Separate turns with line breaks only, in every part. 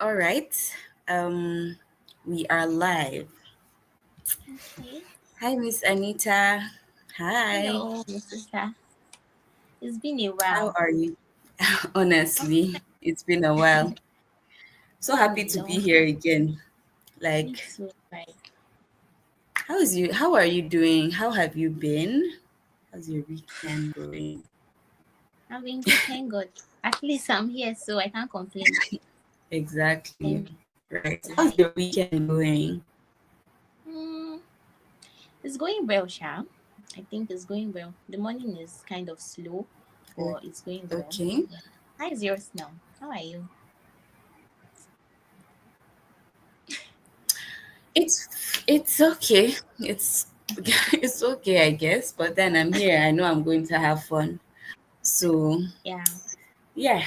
All right. Um, we are live.
Okay.
Hi, Miss Anita. Hi.
Hello, my sister. It's been a
How
while.
are you?
I'm
Honestly, it's been a while. So
been
happy
a
to be
long
here
time.
again.
Me
Like,
too. Like
how are you doing? How have you been? How's your weekend going?
I've been good, thank God. At least I'm here, so I can't complain.
Exactly.
Thank
Right. How's
life.
your weekend going?
Mm, it's going well, Sha. I think it's going well. The morning is kind of slow,
O-
but it's going well.
Okay.
Yeah. How is yours now? How are you?
It's okay. It's it's okay, I guess. But then I'm here. I know I'm going to have fun. So
Yeah.
yeah.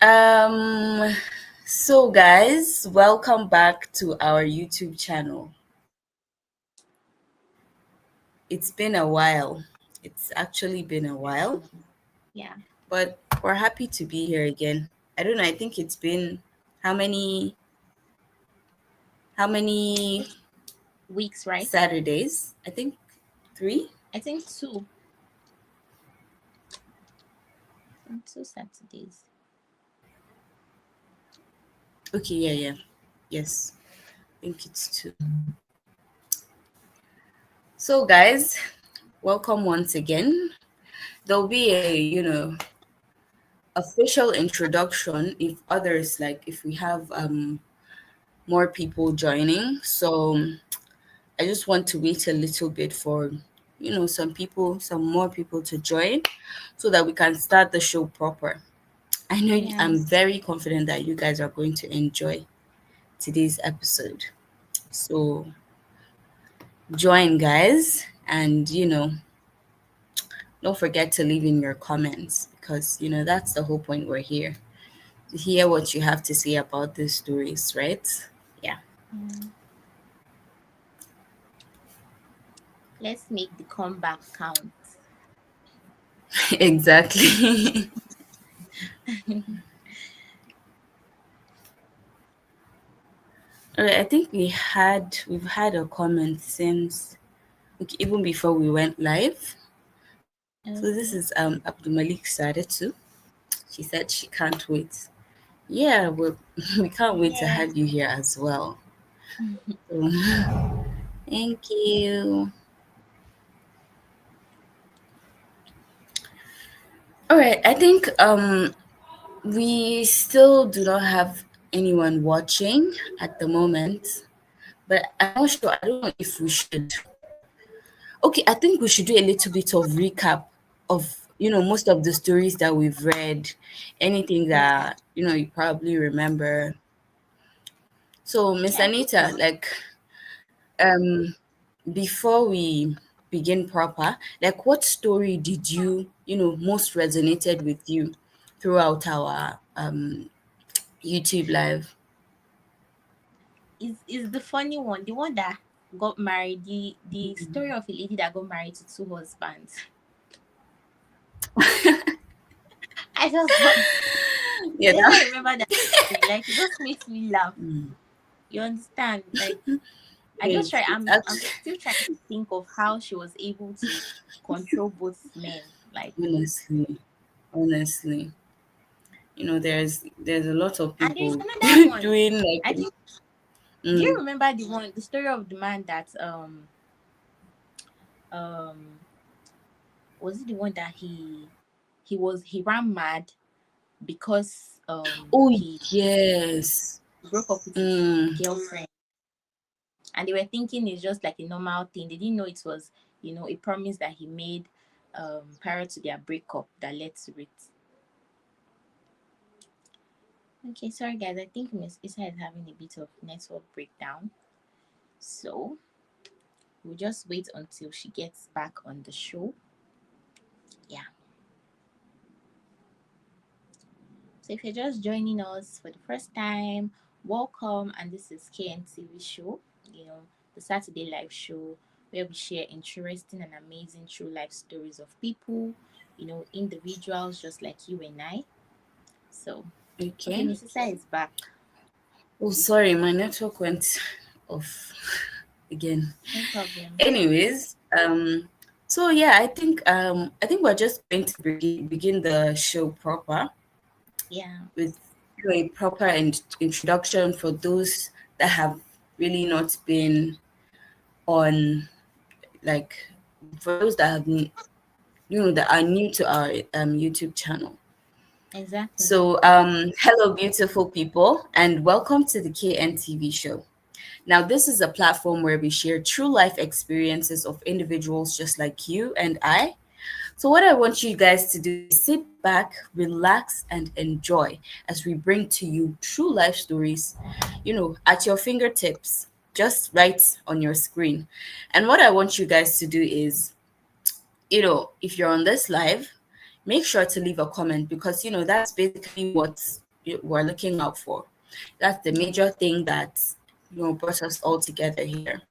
Um. So guys, welcome back to our YouTube channel. It's been a while. It's actually been a while,
True. Yeah.
but we're happy to be here again. I don't know. I think it's been how many how many
Weeks, right?
Saturdays? I think three.
I think two. I think 2 Saturdays.
Okay. Yeah. Yeah. Yes. I think it's two. So guys, welcome once again. There'll be a official introduction if others like if we have more people joining. So I just want to wait a little bit for some more people to join so that we can start the show proper. I'm
Yes.
very confident that you guys are going to enjoy today's episode. So join guys, and don't forget to leave in your comments because that's the whole point. We're here to hear what you have to say about these stories, right? Yeah.
Yeah. Let's make the comeback count.
Exactly. All right, I think we've had a comment since, okay, even before we went live. So this is
Okay.
Abdulmalik Sadetu. She said she can't wait. Yeah, we we can't wait to
Yes.
have you here as well. So, thank you. All right, I think we still do not have anyone watching at the moment, but I'm not sure. I don't know if we should. Okay, I think we should do a little bit of recap of most of the stories that we've read, anything
Okay.
that you probably remember. So, Miss
Okay, I think
Anita, like um before we begin proper, like what story did you most resonated with you throughout our YouTube live?
is the funny one, the one that got married, the story of a lady that got married to two husbands. I just
Yeah,
whenever I remember that story, like it just makes me laugh.
mm,
You understand? Like I just
it's
try.
it's
I'm
actually
still trying to think of how she was able to control both men. Like,
honestly, honestly, there's a lot of
and there's
people
another one.
doing
I
like
think. Do you
mm,
remember the story of the man that um was it the one that he ran mad because
oh
he
yes.
broke up with his
Mm,
girlfriend, and they were thinking it's just like a normal thing. They didn't know it was, a promise that he made prior to their breakup that led to it. Okay, sorry guys, I think Miss Isa is having a bit of network breakdown, so we'll just wait until she gets back on the show. Yeah. So if you're just joining us for the first time, welcome. And this is KNTV Show, the Saturday live show where we share interesting and amazing true life stories of people, individuals just like you and I. So Okay,
Okay.
Miss Isa is back.
Oh, sorry, my network went off again.
No problem.
Anyways, so yeah, I think we're just going to begin the show proper
Yeah,
with a proper introduction for those that have really not been on, like, for those that have that are new to our YouTube channel.
exactly.
So, hello, beautiful people, and welcome to the KNTV show. Now, this is a platform where we share true life experiences of individuals just like you and I. So, what I want you guys to do is sit back, relax, and enjoy as we bring to you true life stories, at your fingertips, just right on your screen. And what I want you guys to do is, if you're on this live, make sure to leave a comment because, that's basically what we're looking out for. That's the
Yeah.
major thing that, brought us all together here,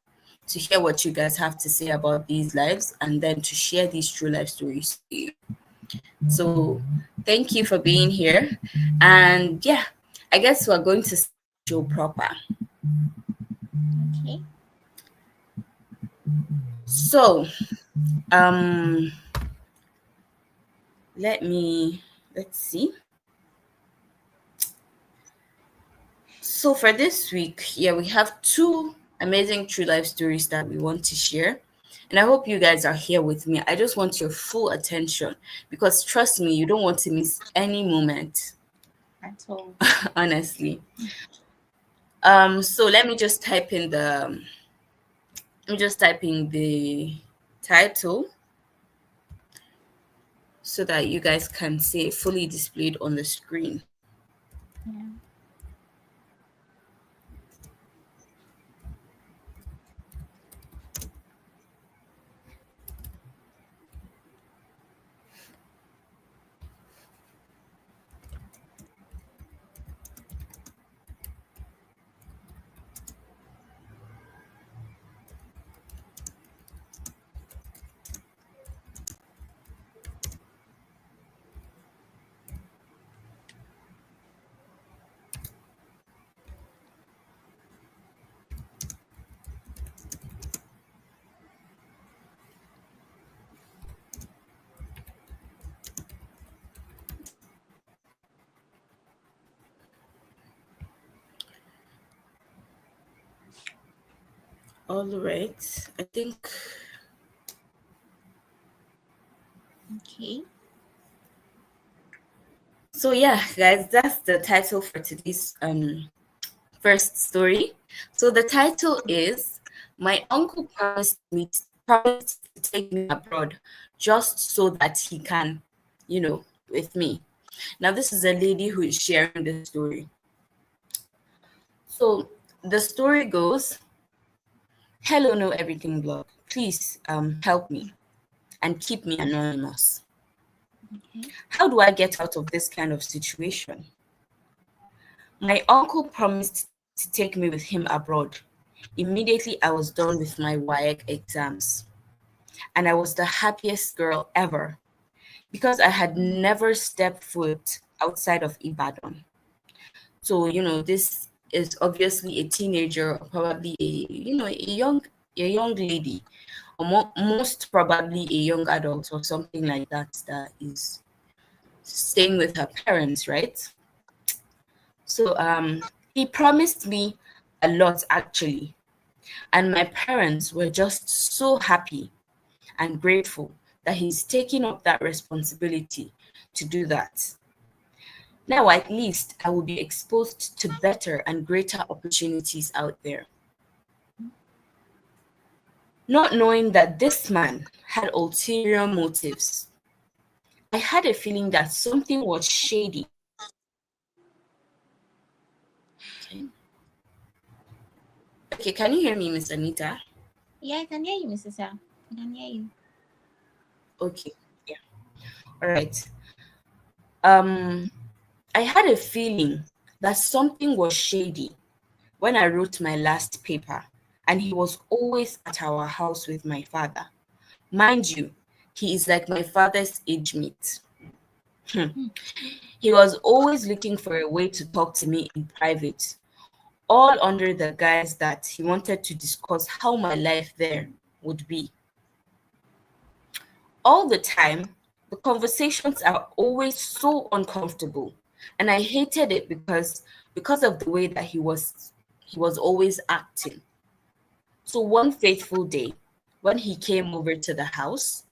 to hear what you guys have to say about these lives and then to share these true life stories to you. So, thank you for being here. And yeah, I guess we're going to start the show proper.
Okay.
So, um, let's see. So for this week, yeah, we have two amazing true life stories that we want to share. And I hope you guys are here with me. I just want your full attention because trust me, you don't want to miss any moment,
At all.
honestly. So let me just type in the title so that you guys can see it fully displayed on the screen.
Yeah.
All right. I think
Okay.
so. Yeah, guys, that's the title for today's first story. So the title is My Uncle Promised to take me abroad just so that he can, with me. Now this is a lady who is sharing the story. So the story goes, Hello Know Everything blog. Please help me and keep me anonymous.
Okay.
How do I get out of this kind of situation? My uncle promised to take me with him abroad. Immediately, I was done with my WAEC exams, and I was the happiest girl ever because I had never stepped foot outside of Ibadan. So, this is obviously a teenager, or probably a young lady, or most probably a young adult or something like that that is staying with her parents, right? So, he promised me a lot actually. And my parents were just so happy and grateful that he's taking up that responsibility to do that. Now, at least, I will be exposed to better and greater opportunities out there. Not knowing that this man had ulterior motives, I had a feeling that something was shady. Okay, okay, can you hear me, Miss Anita?
Yeah, I can hear you, Mrs. Isa. I can hear you.
Okay, yeah, all right. Um, I had a feeling that something was shady when I wrote my last paper, and he was always at our house with my father. Mind you, he is like my father's age mate. Hmm.
Hmm.
He was always looking for a way to talk to me in private, all under the guise that he wanted to discuss how my life there would be. All the time, the conversations are always so uncomfortable, and I hated it because of the way that he was always acting. So one fateful day, when he came over to the house,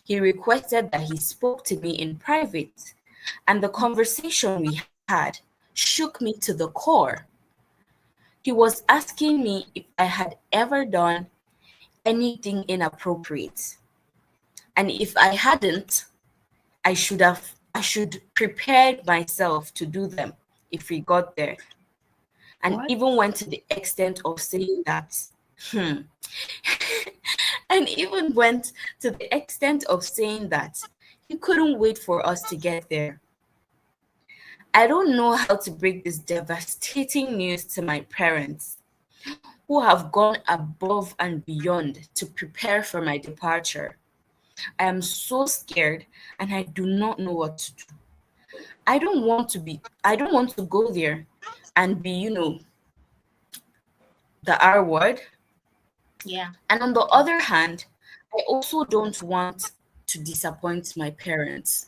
he requested that he spoke to me in private, and the conversation we had shook me to the core. He was asking me if I had ever done anything inappropriate, and if I hadn't, I should prepare myself to do them if we got there, and
What?
even went to the extent of saying that hmm, and even went to the extent of saying that he couldn't wait for us to get there. I don't know how to break this devastating news to my parents, who have gone above and beyond to prepare for my departure. I am so scared and I do not know what to do. I don't want to go there and be, the R word.
Yeah.
And on the other hand, I also don't want to disappoint my parents.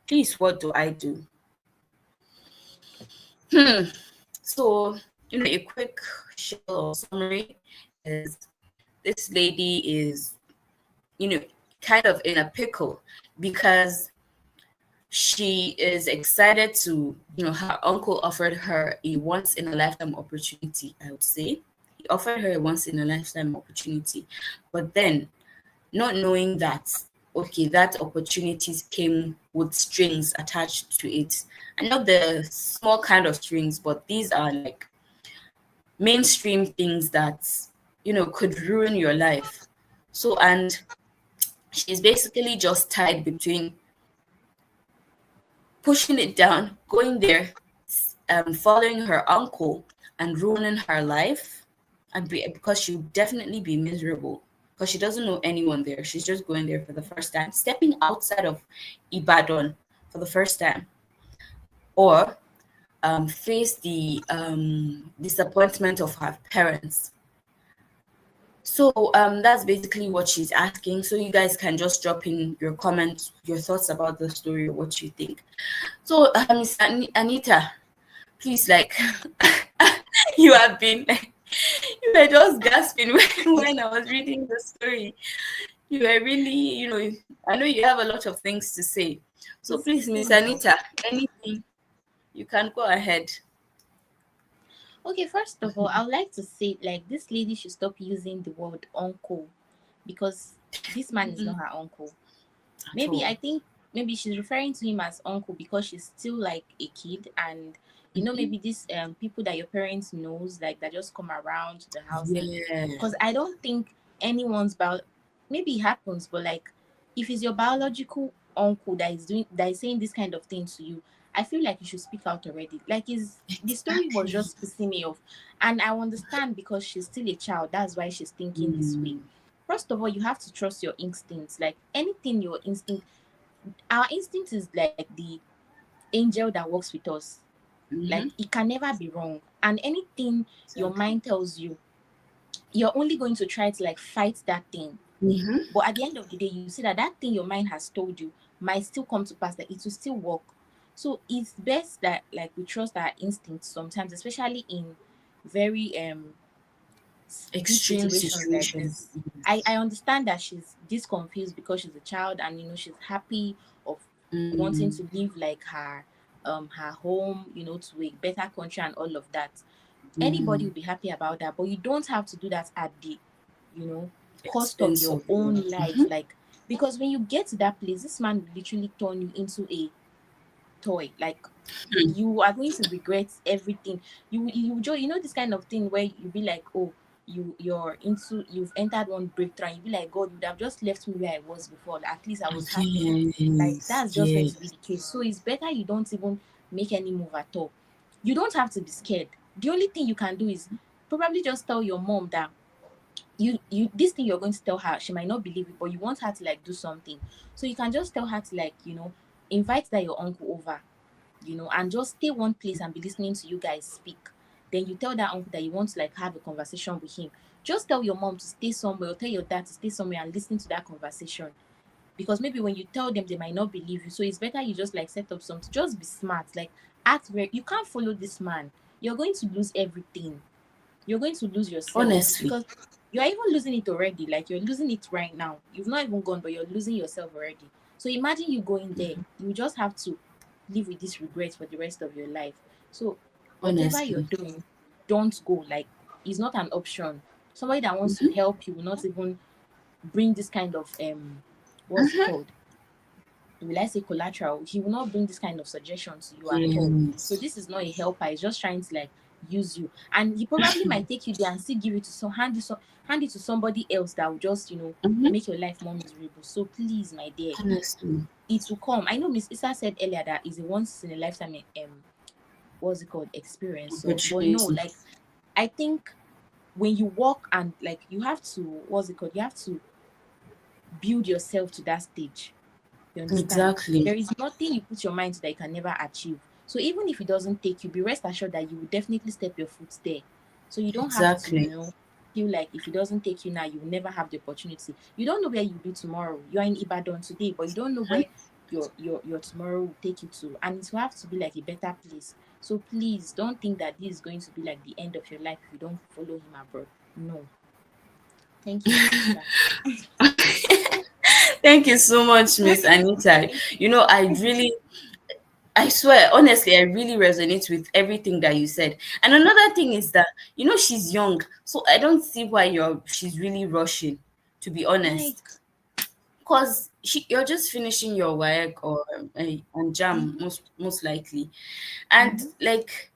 Please, what do I do? Hmm. So, a quick shell or summary is this lady is, you know, kind of in a pickle because she is excited to, her uncle offered her a once in a lifetime opportunity, I would say. He offered her a once in a lifetime opportunity. But then, not knowing that, okay, that opportunities came with strings attached to it. And not the small kind of strings, but these are like mainstream things that, could ruin your life. So, and she's basically just tied between pushing it down, going there, following her uncle, and ruining her life, because she'll definitely be miserable because she doesn't know anyone there. She's just going there for the first time, stepping outside of Ibadan for the first time, or face the disappointment of her parents. So that's basically what she's asking. So you guys can just drop in your comments, your thoughts about the story, or what you think. So, Miss Anita, please, like, you have been, you were just gasping when I was reading the story. You were really, I know you have a lot of things to say. So,
It's
please, Miss
true now.
Anita, anything, you can go ahead.
Okay, first of all, I would like to say like this lady should stop using the word uncle because this man is not her uncle.
At
Maybe
all.
I think maybe she's referring to him as uncle because she's still like a kid, and
Mhm.
maybe these people that your parents knows like that just come around to the house. And
Yeah.
because I don't think anyone's about, maybe it happens, but like if it's your biological uncle that is saying this kind of thing to you, I feel like you should speak out already. Like is the story was
Exactly.
just pissing me off, and I understand because she's still a child, that's why she's thinking this way.
Mm.
First of all, you have to trust your instincts. Like anything your instinct, our instinct is like the angel that works with us. Like
Mm-hmm.
it can never be wrong. And anything your
Exactly.
mind tells you, you're only going to try to like fight that thing.
Mm-hmm.
But at the end of the day, you see that that thing your mind has told you might still come to pass, that it will still work. So it's best that like we trust our instincts sometimes, especially in very deep
Extreme
situations like
situation.
this. I
Yes.
understand that she's this confused because she's a child, and she's happy of wanting
Mm.
to leave like her home, to a better country and all of that. Anybody
Mm.
will be happy about that, but you don't have to do that at the you know cost of
Expense
your
of your.
own life. Like because when you get to that place, this man will literally turn you into a toy. Like you are going to regret everything. This kind of thing where you be like, oh, you've entered one breakthrough, and you be like, God, you would have just left me where I was before. At least I was happy. Like
Yes.
that's just going to be
Yes.
the case. So it's better you don't even make any move at all. You don't have to be scared. The only thing you can do is probably just tell your mom that you this thing you're going to tell her, she might not believe it, but you want her to like do something. So you can just tell her to like invite that your uncle over, and just stay one place and be listening to you guys speak. Then you tell that uncle that you want to like have a conversation with him. Just tell your mom to stay somewhere, or tell your dad to stay somewhere and listen to that conversation. Because maybe when you tell them, they might not believe you. So it's better you just like set up something. Just be smart. Like act very. You can't follow this man. You're going to lose everything. You're going to lose yourself
Honestly,
because you're even losing it already. Like you're losing it right now. You've not even gone, but you're losing yourself already. So imagine you going there. You just have to live with this regret for the rest of your life. So whatever you're
honestly.
doing, don't go. Like it's not an option. Somebody that wants to help you will not even bring this kind of what's it called? Will I say collateral? He will not bring this kind of suggestion to you at all. So
Yes.
this is not a helper. He's just trying to like use you, and he probably might take you there and still give it to hand it to somebody else that will just
Mm-hmm.
make your life more miserable. So please, my dear,
Honestly.
it will come. I know Miss Issa said earlier that is a once in a lifetime what's it called experience. So, but no,
Opportunity.
like I think when you walk and like you have to what's it called? You have to build yourself to that stage. You understand?
Exactly.
There is nothing you put your mind to that you can never achieve. So even if it doesn't take you, be rest assured that you will definitely step your foot there. So you don't have to,
Exactly.
feel like if it doesn't take you now, you will never have the opportunity. You don't know where you'll be tomorrow. You are in Ibadan today, but you don't know where your tomorrow will take you to. And it will have to be like a better place. So please don't think that this is going to be like the end of your life if you don't follow him abroad. No. Thank you, Miss Issa.
Thank you so much, Miss Anita. I really, I swear, honestly, I really resonate with everything that you said. And another thing is that, she's young. So I don't see why she's really rushing, to be honest.
Like,
Because you're just finishing your work or on jam,
mm-hmm,
most likely. And
mm-hmm,
like,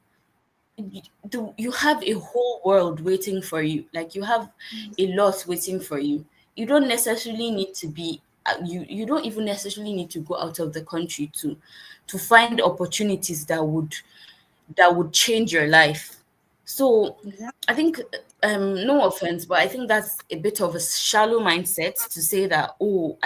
you have a whole world waiting for you. Like you have a lot waiting for you. You don't necessarily need to be you don't even necessarily need to go out of the country to find opportunities that would change your life. So
exactly.
I think, no offense, but I think that's a bit of a shallow mindset to say that, oh,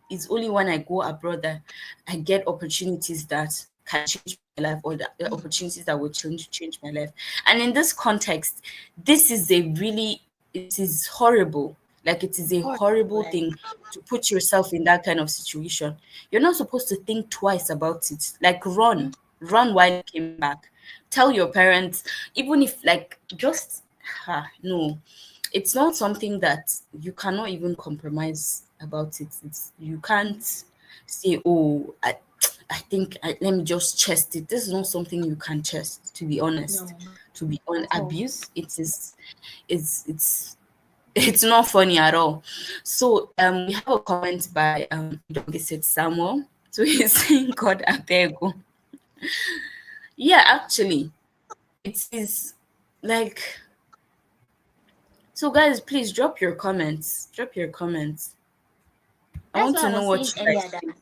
it's only when I go abroad that I get opportunities that can change my life, or the opportunities that will change my life. And in this context, this is it is horrible. Like it is a
Horrible,
horrible
like,
thing to put yourself in that kind of situation. You're not supposed to think twice about it. Like run while you came back. Tell your parents, even if like just no, it's not something that you cannot even compromise about it. You can't say, oh, I think let me just chest it. This is not something you can chest, to be honest.
no, not
To be on
at all.
abuse, it's it's not funny at all. So we have a comment by don't visit Samuel. So he's saying, God abego. Yeah, actually, it is like, so guys, please drop your comments. Drop your comments. I
That's
want
why I
to know
was
what
saying
you
earlier
guys
that
think.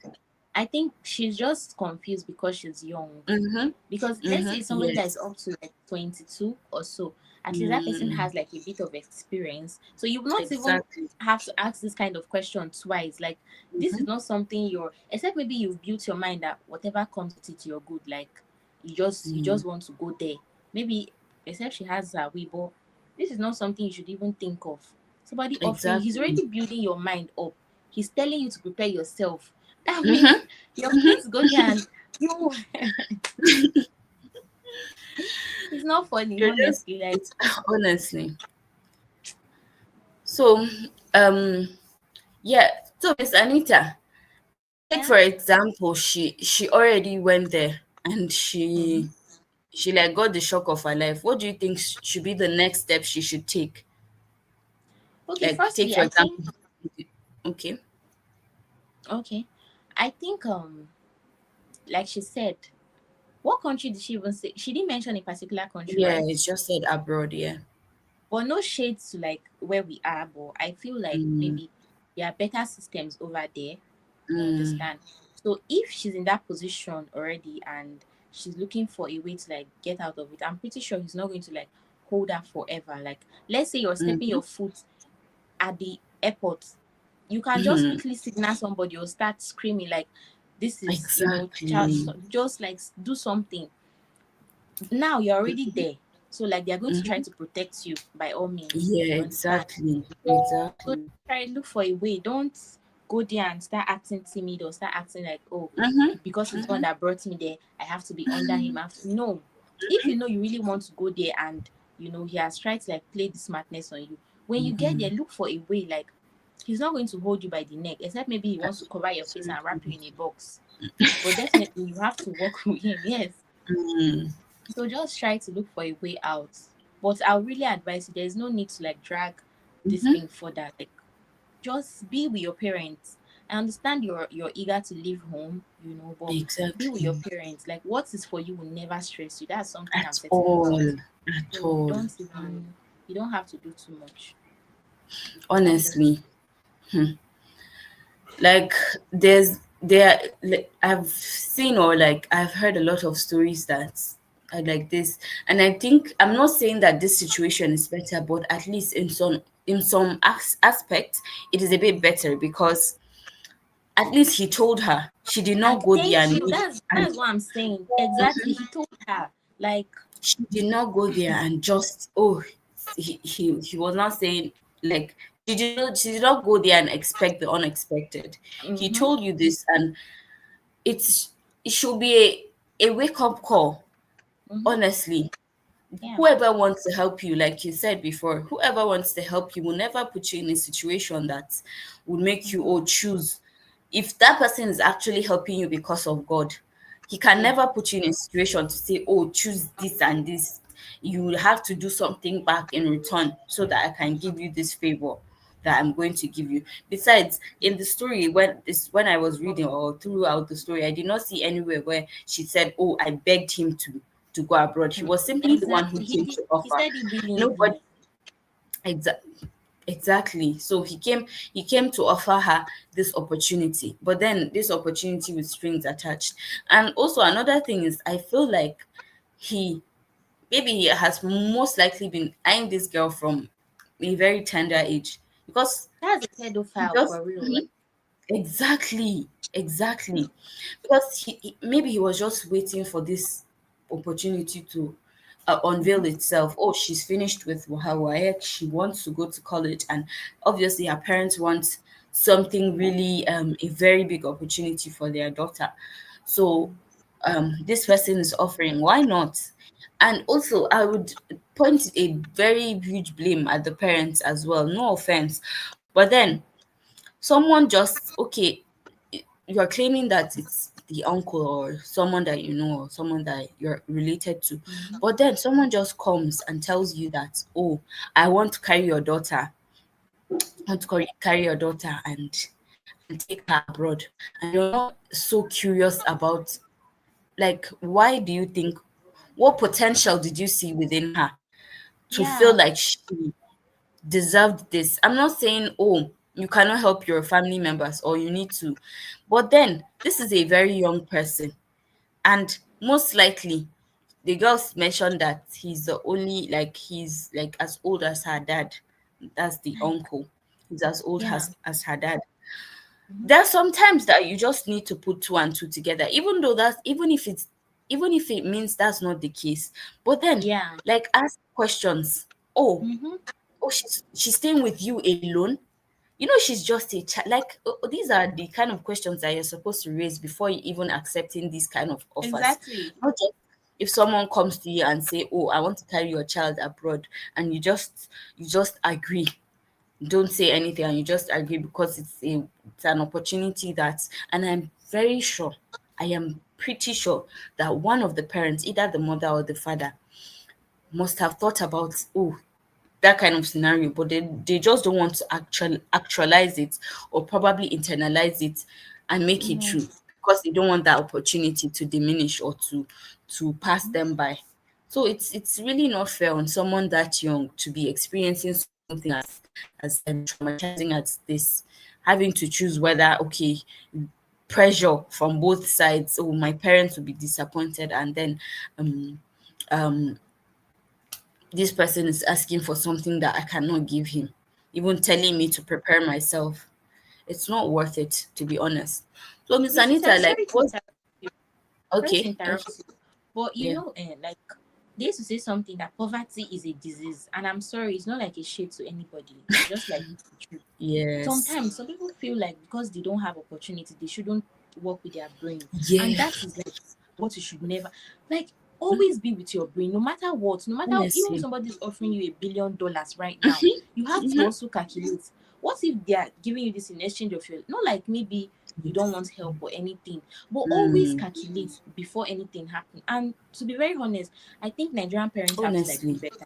I think she's just confused because she's young.
Mm-hmm.
Because let's say
Mm-hmm.
somebody that is
Yes.
up to like 22 or so, at least that person
Mm,
has like a bit of experience. So you will not even
exactly.
have to ask this kind of question twice. Like this
Mm-hmm.
is not something except maybe you've built your mind that whatever comes with it, you're good. Like you just want to go there. Maybe except she has her way, but this is not something you should even think of. Somebody offering, he's
Exactly.
already building your mind up. He's telling you to prepare yourself. That means
Mm-hmm.
you're
Mm-hmm.
going to go there and you it's not funny,
You're just
honestly. Like,
it's honestly. So um yeah. So Miss Anita, take
yeah.
for example, she already went there and
Hmm.
she like got the shock of her life. What do you think should be the next step she should take?
Okay,
Like take
firstly,
for
I think
example. Okay.
okay. I think like she said, what country did she even say? She didn't mention a particular country,
Yeah,
right?
it's just said abroad. Yeah.
But no shades to like where we are, but I feel like
Mm,
maybe there are better systems over there. You
mm,
understand? So if she's in that position already and she's looking for a way to like get out of it, I'm pretty sure he's not going to like hold her forever. Like let's say you're stepping
mm-hmm,
your foot at the airport, you can just
mm-hmm.
quickly signal somebody or start screaming like, This is, child,
Exactly.
just like do something. Now you're already there. So like they're going to try
Mm-hmm.
to protect you by all means.
Yeah,
You understand?
exactly.
So
Exactly.
try look for a way. Don't go there and start acting timid or start acting like, oh,
Mm-hmm.
because he's the one
Mm-hmm.
that brought me there, I have to be under him. I have to, no. If you know you really want to go there and he has tried to like play the smartness on you, when you get there,
Mm-hmm.
look for a way. Like he's not going to hold you by the neck, except maybe he wants to cover your face and wrap you
Absolutely.
in a box. But definitely you have to work with him. Yes.
Mm-hmm.
So just try to look for a way out. But I'll really advise you, there's no need to like drag this
Mm-hmm.
thing further. Like just be with your parents. I understand you're eager to leave home, but be with your
Exactly.
parents. Like what is for you will never stress you. That's something I'm
At
certain
all.
about.
At
So
all.
don't even you don't have to do too much. That's just
Honestly. Hmm. Like there like, I've seen, or like I've heard a lot of stories that are like this, and I think I'm not saying that this situation is better, but at least in some aspect it is a bit better, because at least he told her. She did not
and
go there
thank
and
you.
meet, and
That's what I'm saying. Exactly. He told her. Like
she did not go there and just, he was not saying, like, she did not go there and expect the unexpected. He
mm-hmm,
told you this, and it's it should be a wake-up call,
mm-hmm,
honestly.
yeah.
Whoever wants to help you, like you said before, whoever wants to help you will never put you in a situation that would make you,
Mm-hmm,
choose. If that person is actually helping you because of God, he can
yeah.
never put you in a situation to say, oh, choose this and this. You will have to do something back in return so that I can give you this favor that I'm going to give you. Besides, in the story, when I was reading, or throughout the story, I did not see anywhere where she said, "Oh, I begged him to go abroad." He was simply the one who
Exactly.
came to
He
offer.
said it
Nobody,
willingly.
exactly. So he came to offer her this opportunity, but then this opportunity with strings attached. And also another thing is, I feel like he maybe he has most likely been eyeing this girl from a very tender age, because
That's a
he
pedophile
just
for real. Like
he exactly, exactly. Because maybe he was just waiting for this opportunity to unveil
mhm,
itself. Oh, she's finished with her work. She wants to go to college, and obviously her parents want something really, a very big opportunity for their daughter. So this person is offering. Why not? And also, I would point a very huge blame at the parents as well. No offense, but then someone just, okay, you're claiming that it's the uncle or someone that you know or someone that you're related to,
mhm.
but then someone just comes and tells you that, oh, I want to carry your daughter, I want to carry your daughter and take her abroad, and you're not so curious about, like, why do you think, what potential did you see within her to feel
Yeah.
like she deserved this? I'm not saying, oh, you cannot help your family members or you need to, but then this is a very young person, and most likely the girls mentioned that he's the only, like, he's like as old as her dad. That's the uncle. He's as old
Yeah.
as her dad.
Mhm.
There are some times that you just need to put two and two together, even if it means that's not the case. But then,
Yeah.
like, ask questions. Oh,
Mhm.
she's staying with you alone. She's just a child. Like, these are the kind of questions that you're supposed to raise before you even accepting these kind of offers.
Exactly.
Not just if someone comes to you and say, "Oh, I want to carry your child abroad," and you just agree. Don't say anything, and you just agree because it's an opportunity and I'm very sure, I am pretty sure that one of the parents, either the mother or the father, must have thought about, oh, that kind of scenario, but they just don't want to actualize it, or probably internalize it and make it
Mhm.
true, because they don't want that opportunity to diminish or to pass them by. So it's really not fair on someone that young to be experiencing something as traumatizing as this, having to choose whether, okay, pressure from both sides. Oh, my parents will be disappointed, and then um um this person is asking for something that I cannot give him, even telling me to prepare myself. It's not worth it, to be honest. So Miss
Mrs.
Anita,
I
like
sorry to
what?
interrupt you. Sorry to
Okay, okay,
interrupt you. But
yeah,
like they used to say something that poverty is a disease, and I'm sorry, it's not like a shade to anybody. It's just like the truth.
yes,
Sometimes some people feel like because they don't have opportunity, they shouldn't work with their brain, and
yeah.
that is like what you should never like. Always be with your brain, no matter what, no matter even if
Honestly,
somebody's offering you $1 billion right now, you have to
mm-hmm.
also calculate. What if they are giving you this in exchange of your not like maybe you don't want help or anything, but always
Mm,
calculate before anything happen. And to be very honest, I think Nigerian parents have to like do
honestly,
better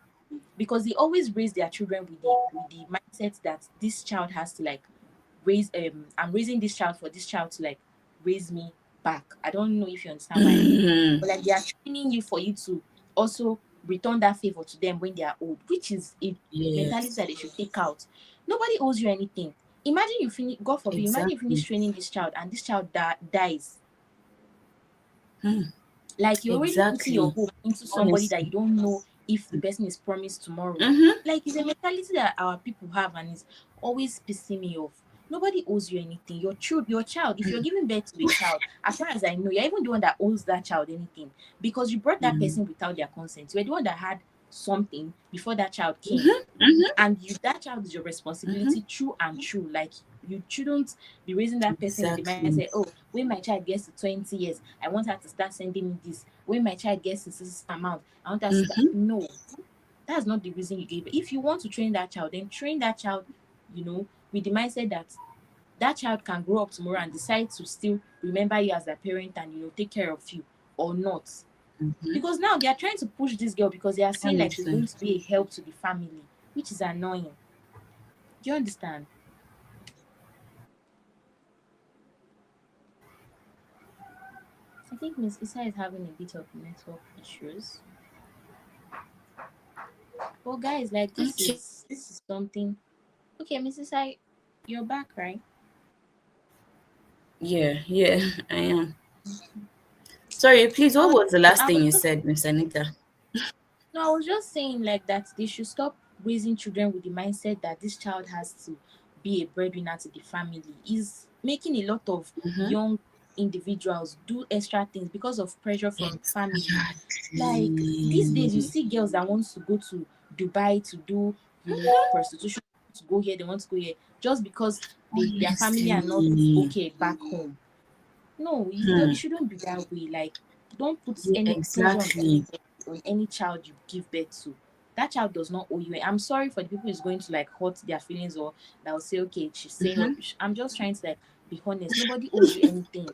because they always raise their children with the mindset that this child has to like raise I'm raising this child for this child to like raise me back. I don't know if you understand what I mean.
mm,
But like they are training you for you to also return that favor to them when they are old, which is a mentality
yes,
that they should take out. Nobody owes you anything. Imagine you finish, God forbid, imagine you finish
exactly,
training this child and this child dies.
mm,
Like you're already putting your
exactly,
hope into somebody that
honestly,
you don't know if the person is promised tomorrow.
mm-hmm.
Like it's a mentality that our people have and it's always pissing me off. Nobody owes you anything. Your child, if you're giving birth to a child, as far as I know, you're even the one that owes that child anything because you brought that
Mm,
person without their consent. You're the one that had something before that child came,
mm-hmm. Mm-hmm.
and you that child is your
Mm-hmm.
responsibility true and true. Like you shouldn't be raising that person with the mindset,
Exactly,
oh, when my child gets to 20 years, I want her to start sending me this. When my child gets to this amount, I want her to start.
mm-hmm.
No, that's not the reason you gave it. If you want to train that child, then train that child, with the mindset that that child can grow up tomorrow and decide to still remember you as a parent and take care of you or not.
Mm-hmm.
Because now they are trying to push this girl because they are saying like she's
Honestly,
going to be a help to the family, which is annoying. Do you understand? I think Miss Isa is having a bit of network issues. But guys, like
okay,
this is something. Okay, Miss Isa, you're back, right?
yeah, yeah, I am. Sorry, please,
I
what
was
was the last
I
thing
was
you
just
said, Miss Anita?
no, I was just saying like that they should stop raising children with the mindset that this child has to be a breadwinner to the family. Is making a lot of
Mm-hmm.
young individuals do extra things because of pressure from family. Like these days you
Exactly.
see girls that wants to go to Dubai to do, prostitution, to go here, they want to go here just because their family are not
Honestly.
okay back home. No, it
Hmm.
shouldn't be that way. Like, don't put
Yeah,
any pressure on
exactly.
anybody, on any child you give birth to. That child does not owe you. I'm sorry for the people who's going to like hurt their feelings or that will say, okay, she's saying what.
Mm-hmm.
I'm just trying to like be honest. Nobody owes you anything.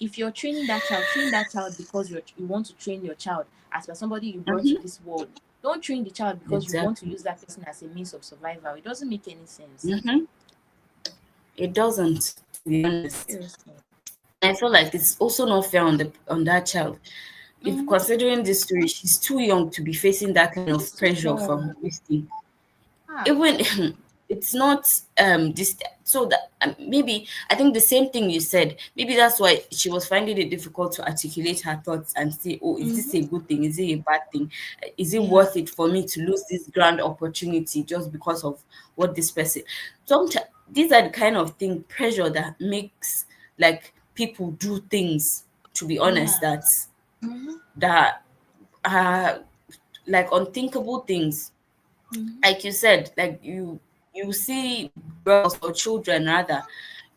If you're training that child, train that child because you want to train your child as per somebody you brought to
Mm-hmm.
this world. Don't train the child because you want to
Exactly.
use that person as a means of survival. It doesn't make any sense.
Mm-hmm. It doesn't, to be honest.
Seriously.
I feel like it's also not fair on that child. If
Mm-hmm.
considering this story, she's too young to be facing that kind of
She's too
pressure
young.
from this thing.
Ah.
Even it's not this, so that maybe I think the same thing you said, maybe that's why she was finding it difficult to articulate her thoughts and say, oh, is this a
Mm-hmm.
good thing, is it a bad thing, is it
Yeah.
worth it for me to lose this grand opportunity just because of what this person. Sometimes these are the kind of thing, pressure, that makes like people do things, to be honest,
Yeah. Mm-hmm.
that are like unthinkable things.
Mm-hmm.
Like you said, like you see girls or children rather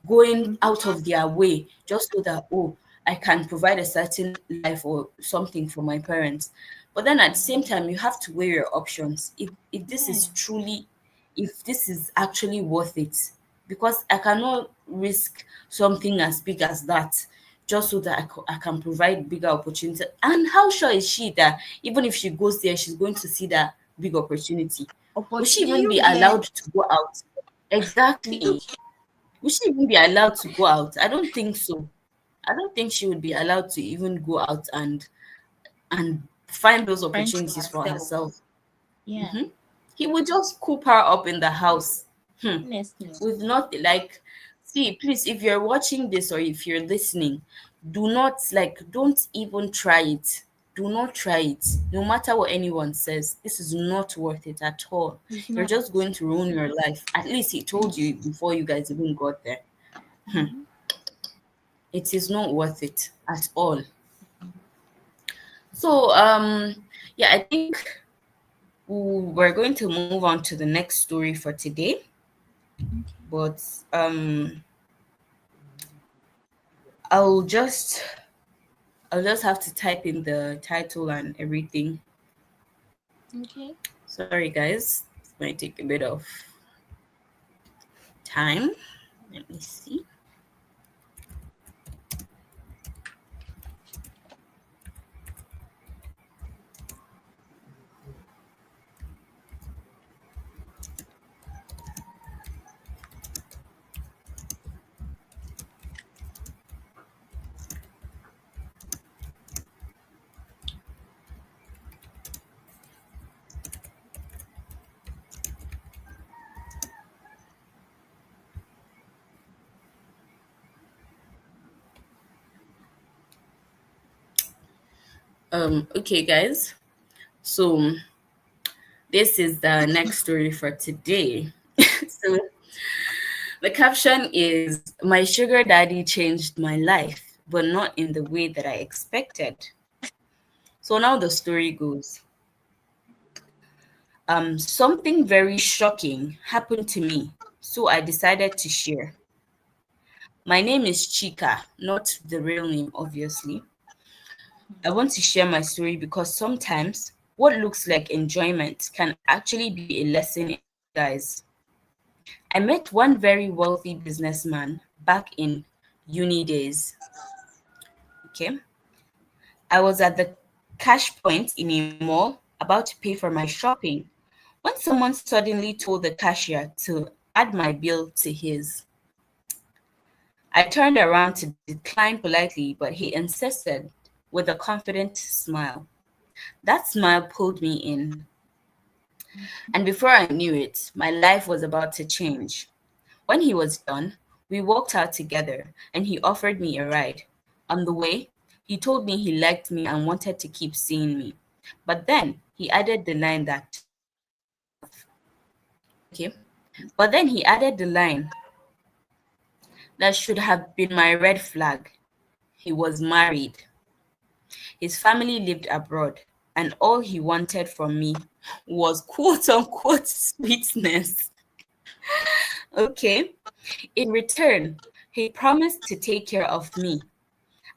going
Mm-hmm.
out of their way just so that, oh, I can provide a certain life or something for my parents. But then at the same time you have to weigh your options. If this
Yeah.
is truly, if this is actually worth it, because I cannot risk something as big as that just so that I can provide bigger opportunity. And how sure is she that even if she goes there, she's going to see that big opportunity? Will she
Do
even be
you get?
allowed to go out?
Do you
Exactly. Will she even be allowed to go out? I don't think so. I don't think she would be allowed to even go out and find those
friend for
opportunities for
herself?
herself.
Yeah.
He would just coop her up in the house.
Honestly.
With nothing. Like, see, please, if you're watching this or if you're listening, do not, like, don't even try it. Do not try it. No matter what anyone says, this is not worth it at all.
It's
You're
not.
just going to ruin your life. At least he told you before you guys even got there.
Mm-hmm.
It is not worth it at all. So yeah, I think we're going to move on to the next story for today.
Okay.
But I'll just I'll just have to type in the title and everything.
Okay.
Sorry guys. It might take a bit of time. Let me see. Okay guys. So this is the next story for today. So the caption is my sugar daddy changed my life, but not in the way that I expected. So now the story goes. Something very shocking happened to me, so I decided to share. My name is Chika, not the real name, obviously. I want to share my story because sometimes what looks like enjoyment can actually be a lesson in disguise. I met one very wealthy businessman back in uni days. Okay. I was at the cash point in a mall about to pay for my shopping when someone suddenly told the cashier to add my bill to his. I turned around to decline politely, but he insisted with a confident smile. That smile pulled me in, and before I knew it, my life was about to change. When he was done, we walked out together, and he offered me a ride. On the way, he told me he liked me and wanted to keep seeing me. But then he added the line that, okay, but then he added the line that should have been my red flag. He was married. His family lived abroad, and all he wanted from me was quote unquote sweetness. Okay. In return, he promised to take care of me.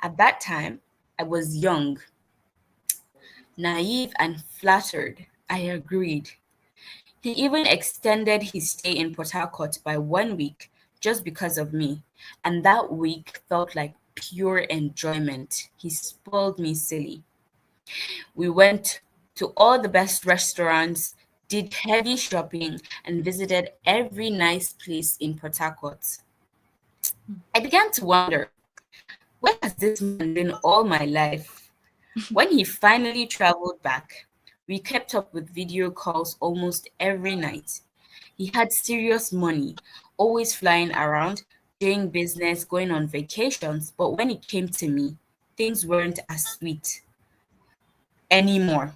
At that time, I was young, naive, and flattered. I agreed. He even extended his stay in Port Harcourt by 1 week just because of me, and that week felt like pure enjoyment. He spoiled me silly. We went to all the best restaurants, did heavy shopping, and visited every nice place in Port Harcourt. I began to wonder, where has this man been all my life? When he finally traveled back, we kept up with video calls almost every night. He had serious money, always flying around, doing business, going on vacations, but when it came to me, things weren't as sweet anymore.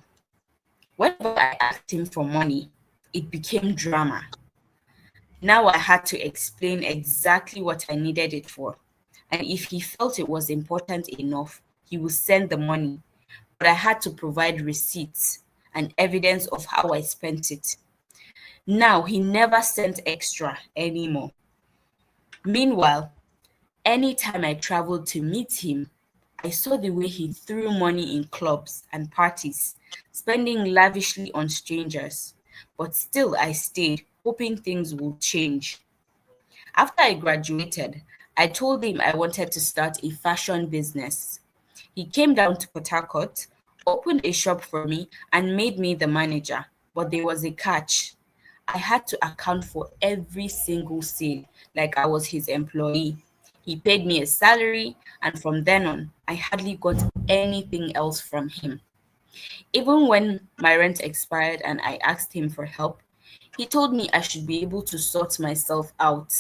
Whenever I asked him for money, it became drama. Now I had to explain exactly what I needed it for. And if he felt it was important enough, he would send the money. But I had to provide receipts and evidence of how I spent it. Now he never sent extra anymore. Meanwhile, anytime I traveled to meet him, I saw the way he threw money in clubs and parties, spending lavishly on strangers. But still, I stayed, hoping things would change. After I graduated, I told him I wanted to start a fashion business. He came down to Port Harcourt, opened a shop for me, and made me the manager. But there was a catch. I had to account for every single sale like I was his employee. He paid me a salary, and from then on, I hardly got anything else from him. Even when my rent expired and I asked him for help, he told me I should be able to sort myself out.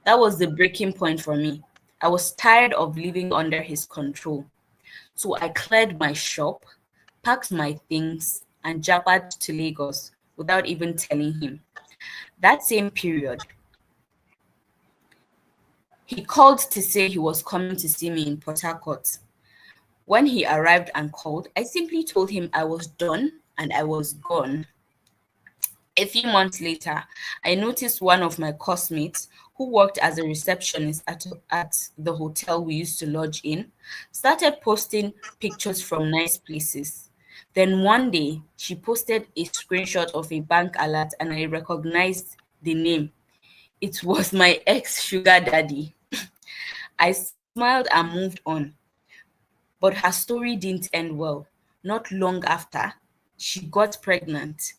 That was the breaking point for me. I was tired of living under his control. So I cleared my shop, packed my things, and jabbed to Lagos without even telling him. That same period, He called to say he was coming to see me in Port Harcourt. When he arrived and called, I simply told him I was done and I was gone. A few months later, I noticed one of my classmates who worked as a receptionist at the hotel we used to lodge in started posting pictures from nice places. Then one day, she posted a screenshot of a bank alert and I recognized the name. It was my ex sugar daddy. I smiled and moved on, but her story didn't end well. Not long after, she got pregnant.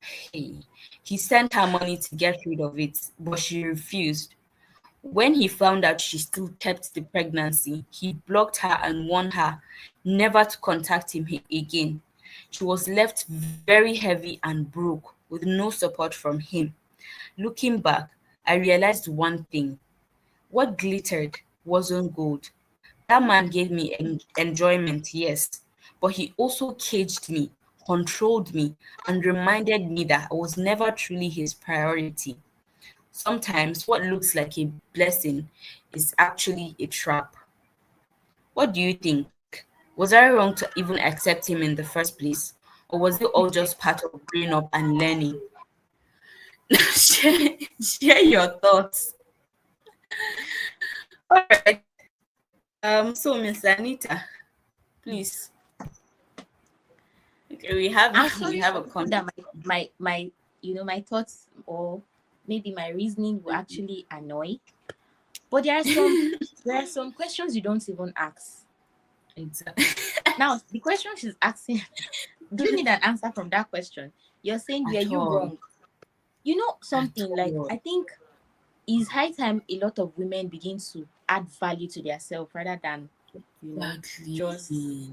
Hey, he sent her money to get rid of it, but she refused. When he found out she still kept the pregnancy, he blocked her and warned her never to contact him again. She was left very heavy and broke with no support from him. Looking back, I realized one thing: what glittered wasn't gold. That man gave me enjoyment, yes, but he also caged me, controlled me, and reminded me that I was never truly his priority. Sometimes what looks like a blessing is actually a trap. What do you think? Was I wrong to even accept him in the first place? Or was it all just part of growing up and learning? share your thoughts. All right. So Miss Anita, please. Okay, we have
I'm
we
sorry
have
for
a
people that
conversation.
my my thoughts or maybe my reasoning will actually annoy. But there are some questions you don't even ask.
Exactly.
Now the question she's asking, do you need an answer from that question? You're saying, were
At
you
all.
wrong? You know
At
something, like
all.
I think it's high time a lot of women begin to add value to themselves rather than, just
Exactly.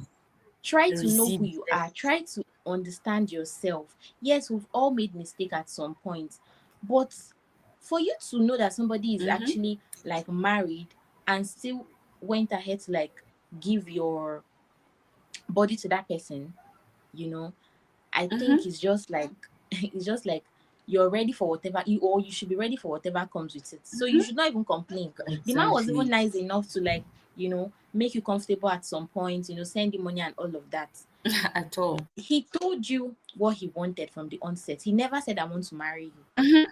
try to know who
Receive
you
them.
are, try to understand yourself. Yes, we've all made mistake at some point, but for you to know that somebody is
Mm-hmm.
actually like married and still went ahead to like give your body to that person, you know I think
Mm-hmm.
it's just like it's just like you're ready for whatever you should be ready for whatever comes with it. So you
Mm-hmm.
should not even complain. The man was even
Exactly.
nice enough to like, make you comfortable at some point, send you money and all of that.
At all.
He told you what he wanted from the onset. He never said, I want to marry you.
Mm-hmm.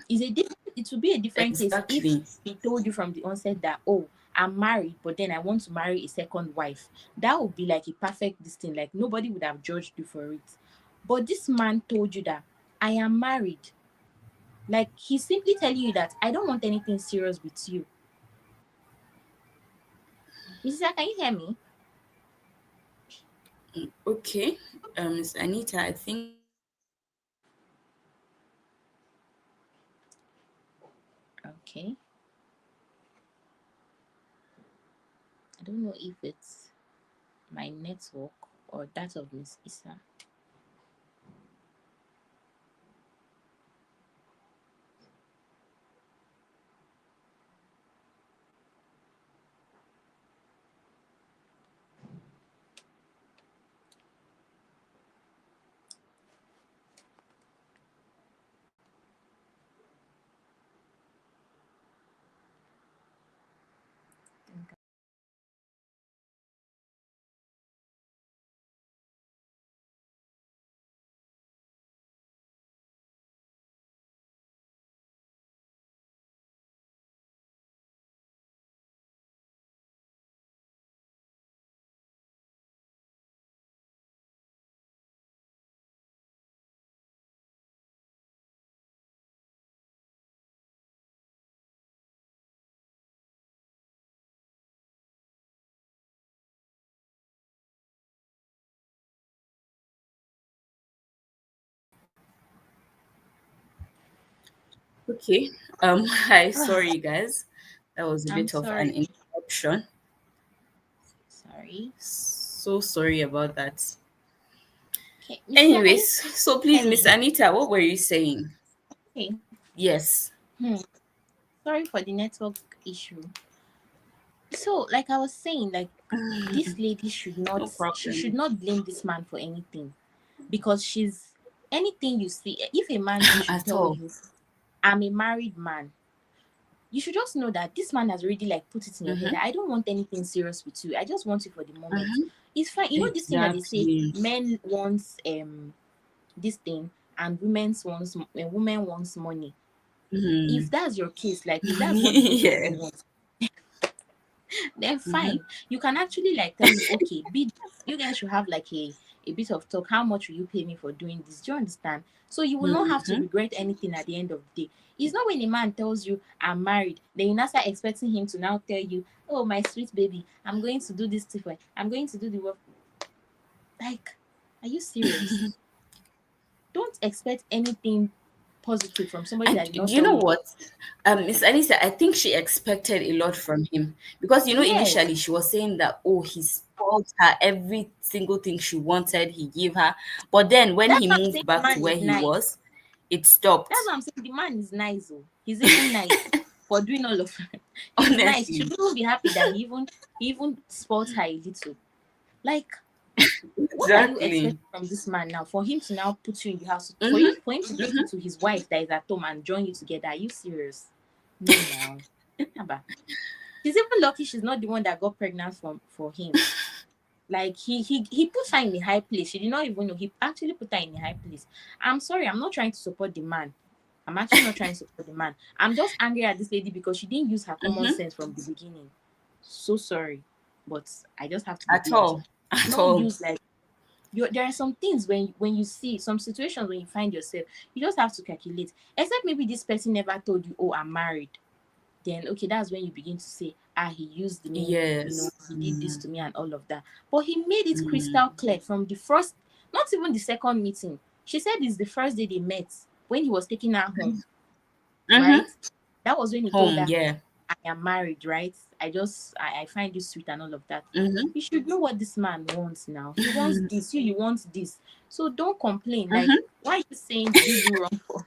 It would be a different case if
Exactly.
he told you from the onset that, oh, I'm married, but then I want to marry a second wife. That would be like a perfect this thing. Like nobody would have judged you for it. But this man told you that I am married. Like he's simply telling you that I don't want anything serious with you. Mrs. Can you hear me?
Okay. Miss Anita, I think
Okay. I don't know if it's my network or that of Miss Isa.
okay. Hi, sorry guys. That was a
I'm
bit of an
sorry.
interruption.
Sorry.
So sorry about that.
Okay, Mrs. Can you
Anyways, so
hear
please, Miss
me?
Anita, what were you saying?
Okay.
Yes.
Sorry for the network issue. So, like I was saying, like this lady should
No
not she should
problem.
not blame this man for anything, because she's anything you see. If a man should
At
tell
all.
you, I'm a married man, you should just know that this man has already like put it in your head
Mm-hmm.
that I don't want anything serious with you. I just want you for the moment.
Mm-hmm.
It's fine. You know this thing that they say
Exactly.
men wants this thing and women wants money. If
Mm-hmm.
that's your case, like if that's what both of you
Yeah.
want, then
Mm-hmm.
fine. You can actually like tell him, okay, be you guys should have like a bit of talk. How much will you pay me for doing this? Do you understand? So you will not have to
Mm-hmm.
regret anything at the end of the day. It's not when a man tells you I'm married, then you now start expecting him to now tell you, oh my sweet baby, I'm going to do this thing for you. I'm going to do the work. Like, are you serious? Don't expect anything positive from somebody
And
that did
do
not
you
tell
know
you.
what? Miss Anissa, I think she expected a lot from him because
Yes,
initially she was saying that he spoiled her every single thing she wanted, he gave her. But then when
that's
he
why I'm saying
moved
the
back to
man
where
is
he
nice.
was, it
That's
stopped.
what I'm saying. The man is nice. Oh, he's even nice for doing all of it. He's nice. You should
Honestly,
even be happy that he even spoils her a little. Like, what are you
exactly.
expecting from this man now? For him to now put you in the house,
Mm-hmm.
for him to take you
Mm-hmm.
to his wife that is at home and join you together. Are you serious? No, now. Abba. She's even lucky she's not the one that got pregnant for him. Like he put her in a high place. She did not even know. He actually put her in a high place. I'm sorry, I'm not trying to support the man. I'm actually not trying to support the man. I'm just angry at this lady because she didn't use her common
Mm-hmm.
sense from the beginning. So sorry, but I just have to be
At
blunt.
all. At
Not
all.
use like there are some things when you see some situations when you find yourself, you just have to calculate. Except maybe this person never told you, oh, I'm married. Then okay, that's when you begin to say, ah, he used me,
Yes.
he did this
Mm,
to me and all of that. But he made it
mm,
crystal clear from the first, not even the second meeting. She said it's the first day they met when he was taking her home, right?
mm-hmm.
That was when he told
Home,
her,
yeah.
I am married, right? I find you sweet and all of that.
Mm-hmm.
You should know what this man wants now. He wants this, you want this. So don't complain. Like,
Mm-hmm.
why are you saying did you do wrong for?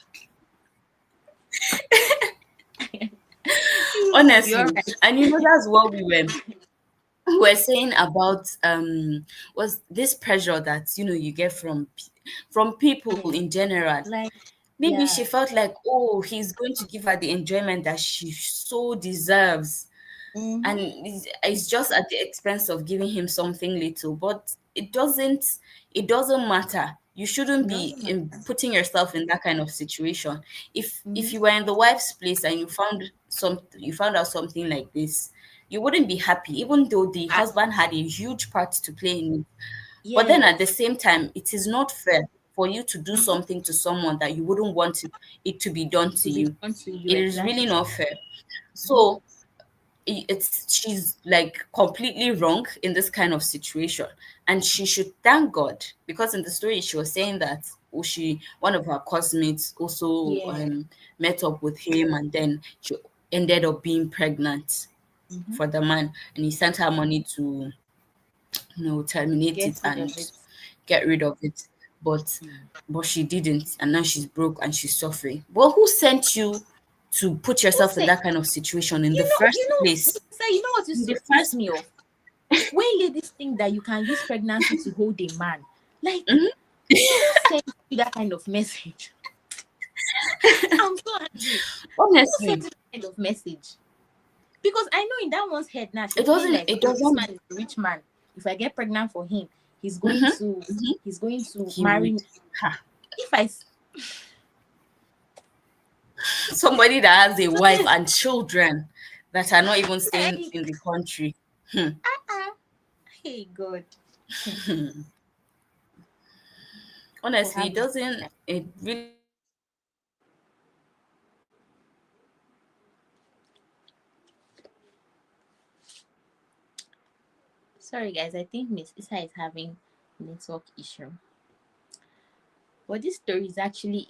You will be all
Honestly.
right.
And that's what we were saying about was this pressure that you get from people
Yeah.
in general.
Like,
Maybe she
yeah.
felt like, he's going to give her the enjoyment that she so deserves,
Mm-hmm.
and it's just at the expense of giving him something little. But it doesn't matter. You shouldn't
It
be
doesn't
in
matter.
putting yourself in that kind of situation. If
Mm-hmm.
you were in the wife's place and you found out something like this, you wouldn't be happy, even though the
I,
husband had a huge part to play in it. But then at the
yes.
same time, it is not fair for you to do
Mm-hmm.
something to someone that you wouldn't want it to be done to
To be
you.
done to you
It is really
exactly.
not fair.
Mm-hmm.
So she's like completely wrong in this kind of situation, and she should thank God, because in the story she was saying that one of her classmates also
Yeah.
met up with him, and then she ended up being pregnant
Mm-hmm.
for the man, and he sent her money to terminate
Get
it
rid of
and
it.
get rid of it. but
Mm.
but she didn't, and now she's broke and she's suffering. Well, who sent you to put
Who
yourself in
say
that kind of situation in the
you
first
know,
place?
say you know what
In
used
the
to piss
first
me off? When ladies think that you can use pregnancy to hold a man. Like,
Mhm.
who sent you that kind of message? I'm so angry. Who sent
Honestly,
you that kind of message? Because I know in that one's head now,
it
she's feeling
doesn't
like,
it
oh, this
doesn't
man is a rich man. If I get pregnant for him, he's going
mhm,
to
mhm. He
marry
would
me. If I
somebody that has a wife and children that are not even staying in
like,
the country. Hmm.
hey God, people
Honestly,
have
it
it.
doesn't it really doesn't make sense.
Sorry guys, I think Miss Isa is having network issue. But this story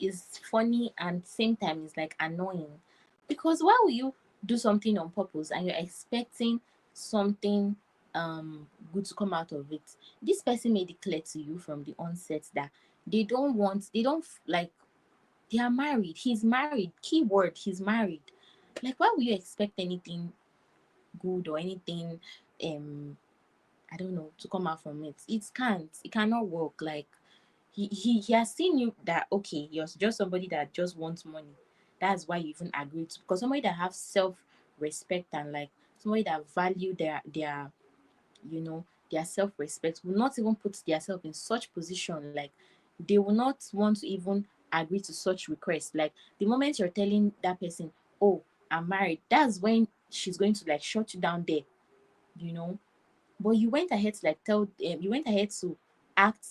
is funny and same time is like annoying. Because why will you do something on purpose and you're expecting something good to come out of it? This person made it clear to you from the onset that they don't like they are married. He's married. Keyword, he's married. Like why will you expect anything good or anything um I don't know to come out from it? It cannot work. Like he has seen you that okay, you're just somebody that just wants money. That's why you even agree to, because somebody that have self respect and like somebody that value their you know their self respect will not even put themselves in such position. Like they will not want to even agree to such requests. Like the moment you're telling that person, oh, I'm married, that's when she's going to like shut you down there, you know. But you went ahead to like tell you went ahead to act,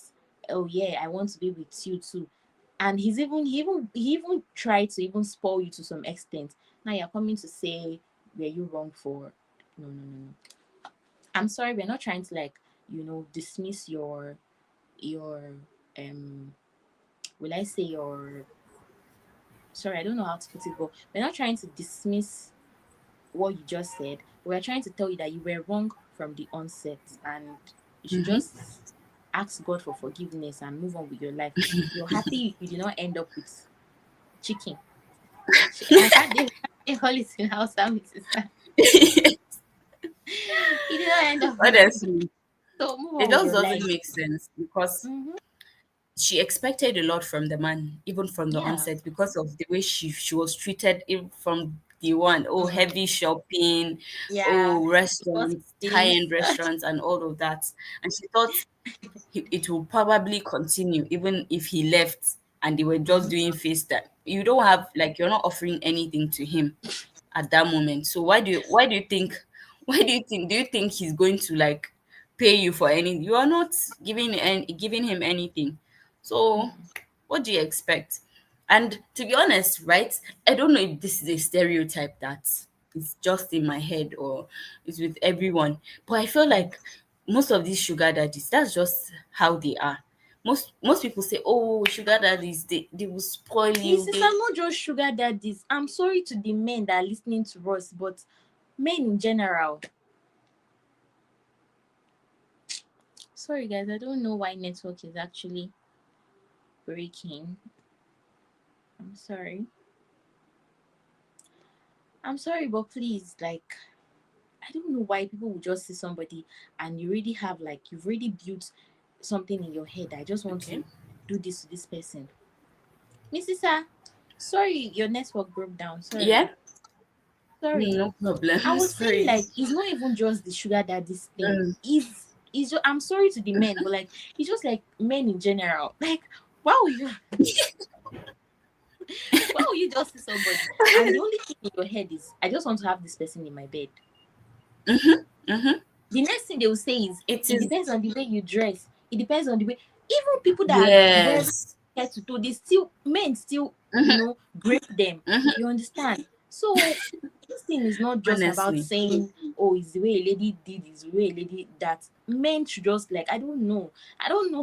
oh yeah, I want to be with you too. And he even tried to even spoil you to some extent. Now you're coming to say, were you wrong for, no, no, no, no. I'm sorry, we're not trying to like, dismiss your um will I say your, sorry, I don't know how to put it, but we're not trying to dismiss what you just said. We're trying to tell you that you were wrong from the onset, and you should
Mm-hmm.
just ask God for forgiveness and move on with your life. You're happy you did not end up with chicken. I can't call it in house, my sister. You did not end up with chicken.
Honestly,
So move
it
on with
just
your
doesn't
life.
make sense because
Mm-hmm.
she expected a lot from the man, even from the
Yeah.
onset, because of the way she was treated from the one. Oh,
Mm.
heavy shopping,
Yeah.
oh,
It was
restaurants,
this.
high-end restaurants, and all of that. And she thought it will probably continue even if he left and they were just
Mhm.
doing FaceTime. You don't have, like, you're not offering anything to him at that moment. So why do you think do you think he's going to like pay you for anything? You are not giving him anything. So
Mm.
what do you expect? And to be honest, right, I don't know if this is a stereotype that is just in my head or it's with everyone, but I feel
Mm.
like most of these sugar daddies, that's just how they are. Most people say, oh, sugar daddies, they will spoil
His
you.
sister, not just sugar daddies. I'm sorry to the men that are listening to us, but men in general. Sorry, guys, I don't know why network is actually breaking. I'm sorry. I'm sorry, but please, like, I don't know why people will just see somebody and you already have, like, you've already built something in your head. I just want
Okay.
to do this to this person. Miss Sister, sorry, your network broke down. Sorry.
Yeah.
Sorry.
No
I
problem.
was saying
Sorry.
like it's not even just the sugar daddy's thing.
Mm.
Is just, I'm sorry to the men, but like it's just like men in general. Like why would you why would you just see somebody and the only thing in your head is I just want to have this person in my bed.
Mm-hmm.
The next thing they will say is
It
it
is.
depends on the way you dress. It depends on the way, even people that are wearing
Yes.
head to toe, they still, men still,
Mm-hmm.
grape them.
Mm-hmm.
You understand? So this thing is not just about
Honestly.
saying, oh, it's the way a lady did, it's the way a lady that. Men should just like, I don't know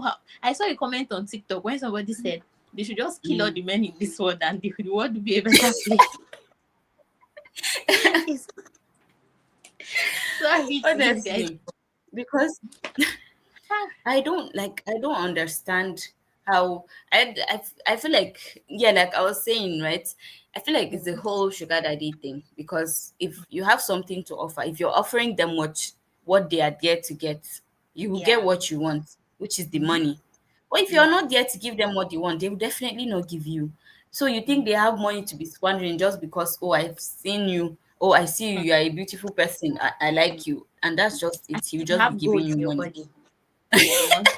how. I saw a comment on TikTok when somebody said they should just kill all
Mm.
the men in this world and the world would be a better place. It's sorry to you guys.
Honestly, because
Ah,
I don't understand how I feel like, yeah, like I was saying, right? I feel like it's the
mhm.
whole sugar daddy thing, because if you have something to offer, if you're offering them what they are there to get, you will get
Yeah.
what you want, which is the
Mhm.
money. But if you're
Yeah.
not there to give them what they want, they will definitely not give you. So you think they
Mhm.
have money to be squandering just because, oh, I've seen you, oh, I see you, you are a beautiful person, I like you, and that's just
And
it. He will
you
just be
have
giving
gold
you
in your
money.
body. So they want.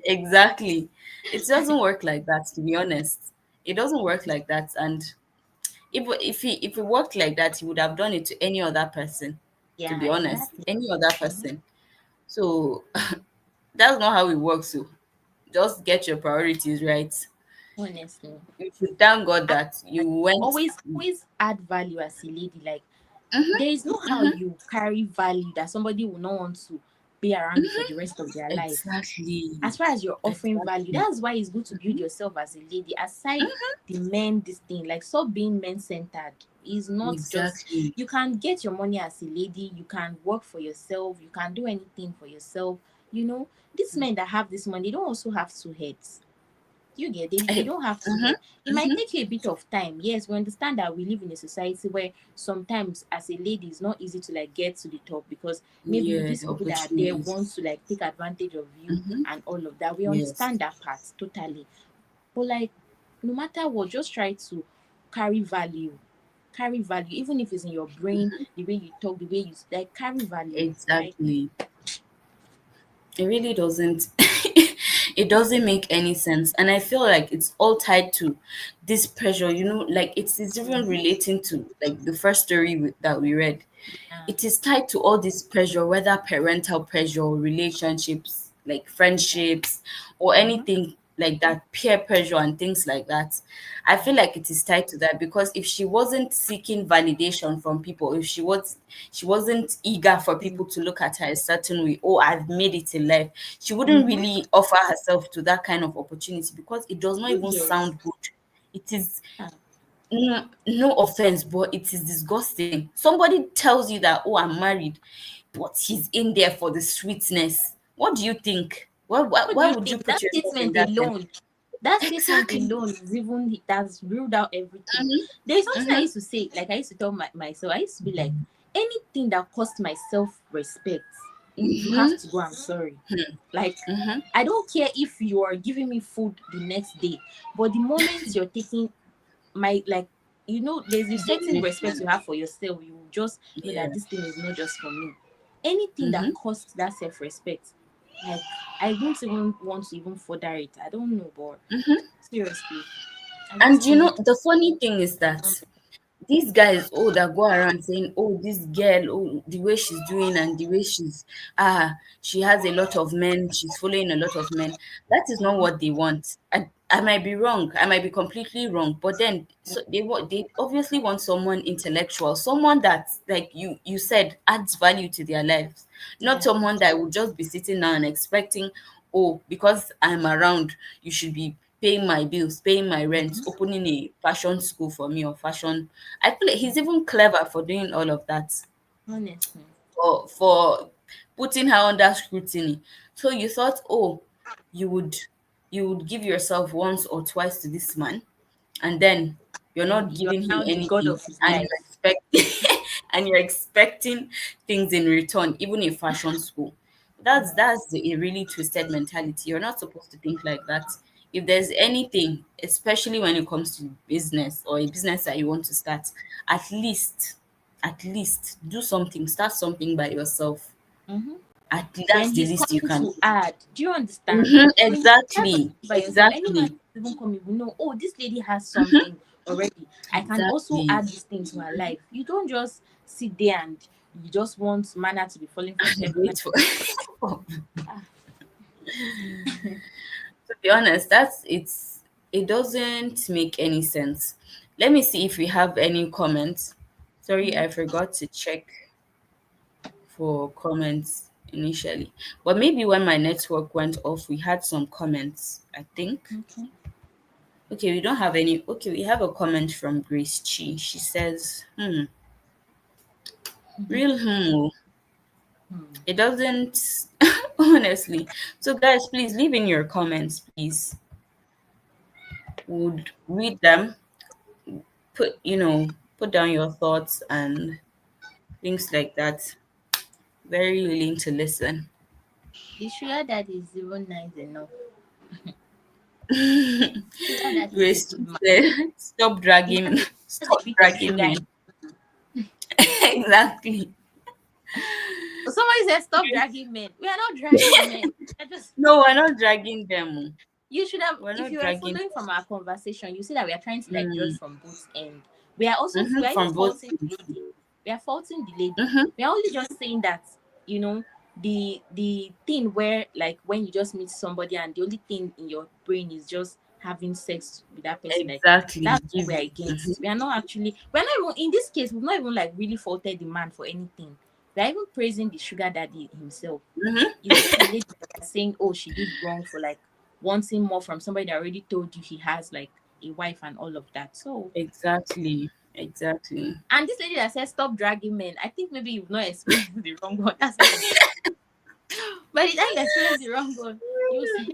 Exactly. It doesn't work like that, to be honest. It doesn't work like that. And if it worked like that, he would have done it to any other person, to
Yeah,
be honest.
exactly.
Any other
Mhm.
person. So that's not how it works. So just get your priorities right.
Honestly.
You should thank God
And
that you went.
always add value as a lady. Like
Mm-hmm,
there is no how
mm-hmm,
you carry value that somebody will not want to be around you for
mm-hmm.
the rest of their life.
Exactly.
As far as you're offering value,
Exactly.
that's why it's good to build yourself as a lady. Aside the men, this thing, like stop being men centered. Is not just,
Exactly.
you can get your money as a lady, you can work for yourself, you can do anything for yourself. These men that have this money, they don't also have two heads. You get, they don't have to
Mm-hmm,
head. It might
mm-hmm.
take you a bit of time. Yes, we understand that we live in a society where sometimes as a lady it's not easy to like get to the top because maybe
Yeah,
these
the
people that are there want
opportunities.
to like take advantage of you
Mm-hmm.
and all of that. We
Yes.
understand that part totally. But like no matter what, just try to carry value. Carry value, even if it's in your brain, the way you talk, the way you like, carry value. Like,
Exactly. It really doesn't. It doesn't make any sense, and I feel like it's all tied to this pressure. Like it's even relating to like the first story that we read.
yeah.
It is tied to all this pressure, whether parental pressure, relationships, like friendships, or
Mm-hmm.
anything like that, peer pressure and things like that. I feel like it is tied to that because if she wasn't seeking validation from people, if she wasn't eager for people to look at her a certain way, oh, I've made it in life, she wouldn't
Mm-hmm.
really offer herself to that kind of opportunity because it does not even
Yes.
sound good. It is
Ah,
no offense, but it is disgusting. Somebody tells you that, oh, I'm married, but he's in there for the sweetness. What do you think? Why, why,
what do
why
you
would you
think?
put yourself in that sense?
That statement
Exactly.
alone is even that's ruled out everything.
Mm-hmm.
There's something I
Mm-hmm.
used to say, like I used to tell myself, I used to be like, anything that cost my self-respect, you have
Mm-hmm.
to go, I'm sorry. Like,
Mm-hmm.
I don't care if you are giving me food the next day, but the moment you're taking my, like, there's a certain respect
Dignity.
you have for yourself. You will just know that
Yeah.
this thing is not just for me. Anything that
Mm-hmm.
costs that self-respect, like, I don't even want to even further it. I don't know, but
Mm-hmm.
seriously, I
And
just think.
the funny thing is that these guys, oh, that go around saying, oh, this girl, oh, the way she's doing and the way she has a lot of men, she's following a lot of men. That is not what they want. I might be wrong, I might be completely wrong, but then so they obviously want someone intellectual, someone that, like you said, adds value to their lives, not
Yeah.
someone that would just be sitting down and expecting, oh, because I'm around, you should be paying my bills, paying my rent,
Mhm.
opening a fashion school for me or fashion. I feel like he's even clever for doing all of that,
Honestly.
for putting her under scrutiny. So you thought, oh, you would you would give yourself once or twice to this man, and then you're
And
not
you are
giving him
now the god
anything,
of his
and
life.
you're expecting things in return, even in fashion school. A really twisted mentality. You're not supposed to think like that. If there's anything, especially when it comes to business or a business that you want to start, at least do something, start something by yourself.
Mm-hmm.
That's
Then
the
he's
least you
coming
can
to
do.
add. Do you understand?
Mhm,
When you start
exactly,
something by yourself, any man
exactly,
even come, you will know, oh, this lady has
mhm,
something already. I can also
exactly.
add this thing to her life. You don't just sit there and you just want manna to be falling from heaven. Like,
Wait for
ah,
to be honest, it doesn't make any sense. Let me see if we have any comments. Sorry,
mm,
I forgot to check for comments initially. But maybe when my network went off, we had some comments, I think.
okay.
Okay, we don't have any. Okay, we have a comment from Grace Chi. She says, real oh.
Hmm.
It doesn't, honestly. So, guys, please leave in your comments, please. Would read them, put down your thoughts and things like that. Very willing to listen.
The sugar daddy is even nice enough. Sugar daddy is a
Grace
good man.
said, stop
He
dragging,
has a
stop
bit of
dragging
sugar
me.
in.
Exactly.
Somebody said, stop dragging men. We are not dragging men. I just
No, we're not dragging them.
You should have,
We're
if
not
you are
dragging
following from our conversation, you see that we are trying to like judge
mm,
from both end. We are even
from both.
faulting the lady. We are faulting the lady.
Mm-hmm,
We are only just saying that, you know, the thing where, like, when you just meet somebody and the only thing in your brain is just having sex with that person, like,
exactly.
that's what
Give
we are
you. Mm-hmm,
against. We're not even in this case, we've not even like really faulted the man for anything. We're even praising the sugar daddy himself.
mm-hmm.
It's just the lady that are saying, oh, she did wrong for like wanting more from somebody that already told you he has like a wife and all of that. So,
Exactly. Exactly.
and this lady that says stop dragging men, I think maybe you've not experienced the wrong one. That's why you, by the time you experience the wrong one, you say,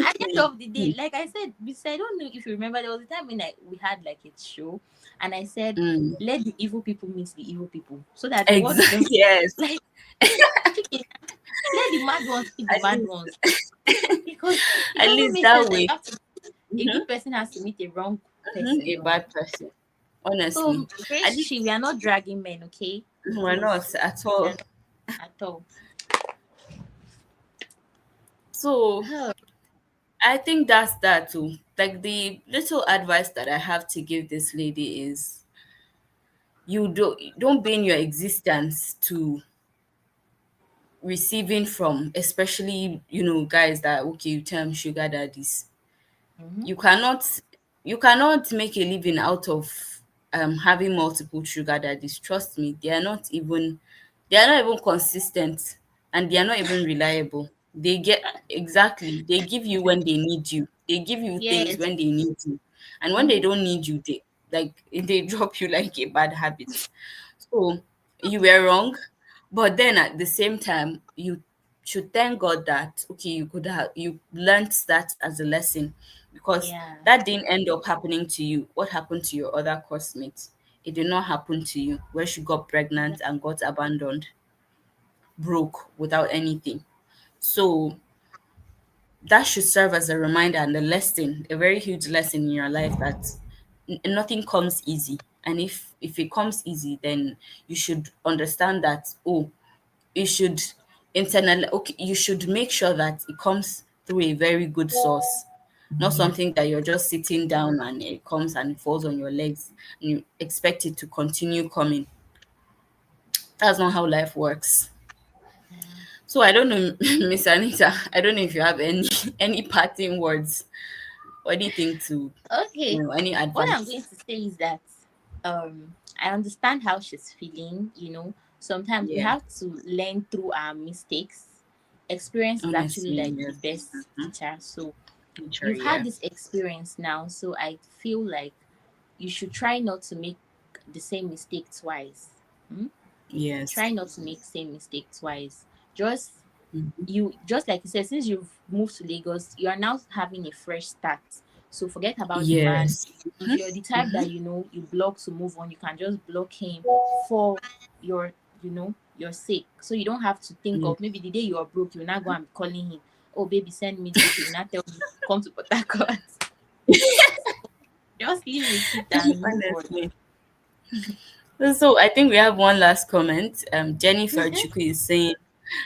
at the end
Honestly.
of the day, like I said, I don't know if you remember, there was a time when we had like a show, and I said,
Mm.
let the evil people meet the evil people, so that the world will
Exactly.
just
Yes.
like chicken. Let the mad ones meet the
At
mad
least,
ones, because it
at
doesn't
least
make sense
that
that you
way.
have to, a
Mm-hmm,
good person has to meet a wrong
mm-hmm,
person.
a
No,
bad person.
So
honestly. At
relationship, we are
least
not dragging men, okay?
we're
Please,
not at
we are
all.
not at all.
So
Huh.
I think that's that too. Like the little advice that I have to give this lady is you don't bring your existence to receiving from, especially guys that okay you term sugar daddies.
Mm-hmm.
you cannot you cannot make a living out of having multiple sugar daddies. Trust me, they are not even consistent, and they are not even reliable. They give you when they need you, they give you things
Yes.
when they need you, and when they
Mm-hmm.
don't need you, they drop you like a bad habit. So you were wrong, but then at the same time, you should thank God that okay, you learned that as a lesson, because
Yeah.
that didn't end up happening to you. What happened to your other classmates? It did not happen to you, where she got pregnant and got abandoned, broke without anything. So that should serve as a reminder and a lesson, a very huge lesson in your life that nothing comes easy. And if it comes easy, then you should understand that you should okay, you should make sure that it comes through a very good source, not something that you're just sitting down and it comes and it falls on your legs and you expect it to continue coming. That's not how life works.
Yeah.
So I don't know, Miss Anita, I don't know if you have any any parting words or anything to,
Okay.
any
What I'm going
advice.
to say is that I understand how she's feeling, you know. Sometimes we
Yeah,
have to learn through our mistakes. Experience is actually
honestly,
like the
yes.
best
Hmm.
teacher. So
Teacher,
you've had
yeah.
this experience now, so I feel like you should try not to make the same mistake twice. Hmm?
Yes.
Try not to make same mistake twice. Just
Hmm.
just like you said, since you've moved to Lagos, you are now having a fresh start. So forget about the man.
Yes.
If you're the type
Hmm.
that you block to move on, you can just block him for your your sake. So you don't have to think
Yeah.
of maybe the day you are broke, you'll not go and be calling him. Oh baby, send me this. He will not tell you come to Port Harcourt. Just live with it and move on.
Honestly. So I think we have one last comment. Jennifer Chukwu is saying,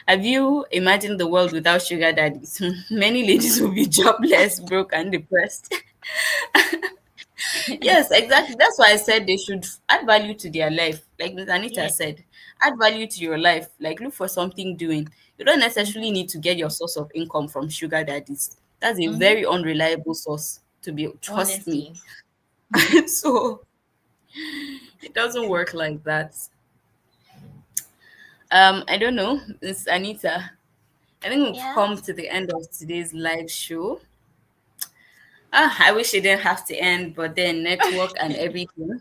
"Have you imagined the world without sugar daddies? Many ladies will be jobless, broke, and depressed." Yes, exactly. That's why I said they should add value to their life. Like Ms. Anita
Yeah.
said, add value to your life. Like look for something doing. You don't necessarily
Mm-hmm.
need to get your source of income from sugar daddies. That's a
Mm-hmm.
very unreliable source to be. Trust me.
Honestly.
So it doesn't work like that. I don't know, Miss Anita. I think we've
Yeah.
come to the end of today's live show. I wish it didn't have to end, but then network and everything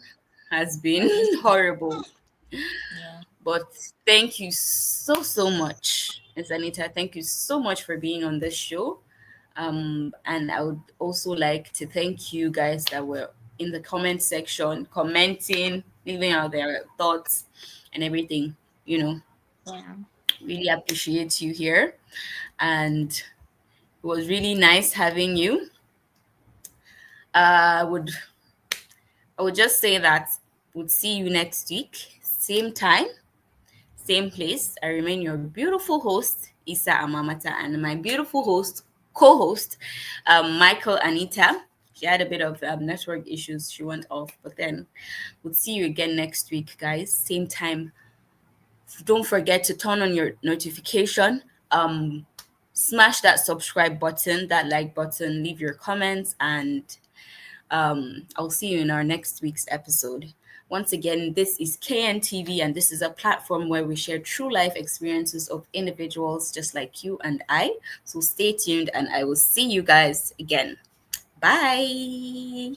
has been
Honestly.
horrible.
Yeah.
But thank you so much, Miss Anita. Thank you so much for being on this show. And I would also like to thank you guys that were in the comment section, commenting, leaving out their thoughts and everything. You know,
Yeah.
really appreciate you here. And it was really nice having you. Uh, I would I would just say that we'll see you next week, same time, same place. I remain your beautiful host, Isa Amamata, and my beautiful co-host, Michael Anita. She had a bit of network issues. She went off, but then we'll see you again next week, guys. Same time. Don't forget to turn on your notification. Smash that subscribe button, that like button, leave your comments, and I'll see you in our next week's episode. Once again, this is KNTV, and this is a platform where we share true life experiences of individuals just like you and I. So stay tuned, and I will see you guys again. Bye.